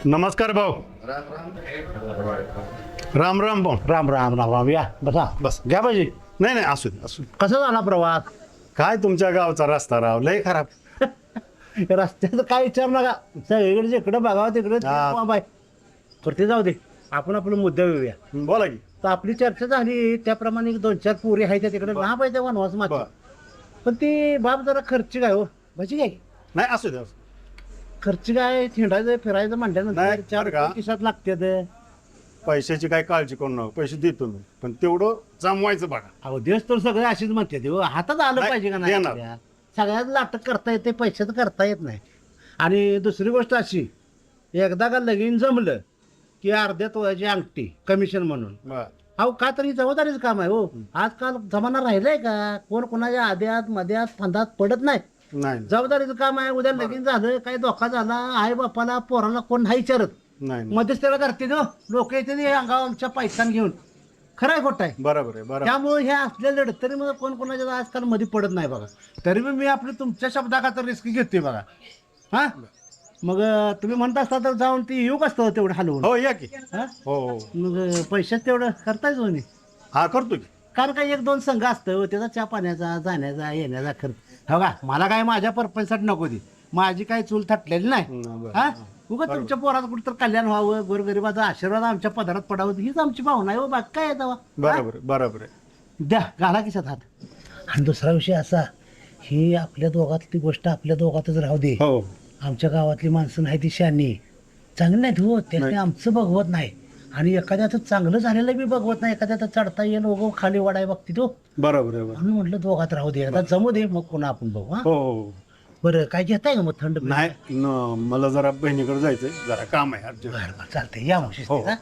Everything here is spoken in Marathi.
नमस्कार भाऊ. राम राम भाऊ. राम राम राम राम या बसा बस. घ्या पाहिजे. नाही नाही असू दे असू दे. कसा झाला प्रवास? काय तुमच्या गावचा रस्ता राव लय खराब. रस्त्याचं काय विचार नका, सगळीकडे जिकडे बघावं तिकडे हा. बाय करते जाऊ दे. आपण आपलं मुद्दा येऊया. बोला की. तर आपली चर्चा झाली त्याप्रमाणे 2-4 पोरी आहेत त्या तिकडे लांब आहे त्या वनवास मात्र. बर. पण ती बाप जरा खर्च काय हो भाजी काय नाही असू दे असू दे. खर्च काय थिंडायचं फिरायचं म्हणल्यानंतर नाही, 4 बरं का? खिशात लागतात. पैशाची काय काळजी करू नका, पैसे देतो मी, पण तेवढं जमवायचं बघा. अहो दिवस तर सगळे अशीच म्हणते हो, हातात आलं नाही, पाहिजे का नाही देणार. आपल्या? सगळ्यात लाटक करता येते, पैशाचं करता येत नाही. आणि दुसरी गोष्ट अशी, एकदा का लगीन जमलं की अर्ध्या तोळ्याची अंगठी कमिशन म्हणून. बर. अहो का तरी जबाबदारीच काम आहे हो. आजकाल जमाना राहिलाय का कोण कोणाच्या आद्यात मध्यात फंदात पडत नाही. नाही जबाबदारीचं काम आहे. उद्या लगीन झालं काही धोका झाला आई बापाला पोराला कोण नाही विचारत, नाही मध्येच त्याला करते लोक येते अंगावर आमच्या पैशान घेऊन. खरं आहे खोटं आहे? बरोबर आहे बरोबर. त्यामुळे हे असल्या लढतरी मध्ये कोण कोणाच्या आजकाल मध्ये पडत नाही बघा. तरी मी आपली तुमच्या शब्दाका तर रिस्क घेतोय बघा. हा मग तुम्ही म्हणत असता तर जाऊन ती येऊ कसतं तेवढं हलवून. हो या की. हा? हो हो मग पैशात तेवढं करतायच म्हणे. हा करतो की. कारण काही 1-2 संघ असतं हो, त्याचा चहा पाण्याचा जाण्याचा येण्याचा खर्च. हो का मला काय माझ्या पर्पजसाठी नको ती, माझी काही चूल थटलेली नाही. बरं. हा उगा तुमच्या पोराचं कुठं तर कल्याण व्हावं, गोरगरिबाचा आशीर्वाद आमच्या पदारात पडावं हीच आमची भावना आहे हो. बाकी काय आहे तेव्हा? बरोबर आहे बरोबर आहे. द्या घाला किशात हात. आणि दुसरा विषय असा, ही आपल्या दोघातली गोष्ट आपल्या दोघातच राहू दे. हो आमच्या गावातली माणसं नाही ती शहाणी चांगली नाहीत हो, त्याने नाही. आमचं बघवत नाही. आणि एखाद्याचं चांगलं झालेलं बी बघवत नाही, एखाद्याचं चढता येईल वगैरे खाली वाढाय बघते तो. बरोबर आहे बरोबर. म्हणून म्हटलं दोघात राहू दे, आता जमू दे मग पुन्हा आपण बघू. हा हो हो. बरं काय घेताय का मग थंड? नाही मला जरा बहिणीकडे जायचंय, जरा काम आहे अर्जंट. बरं बरं चालतंय या मग हो शिस्तीत, हा?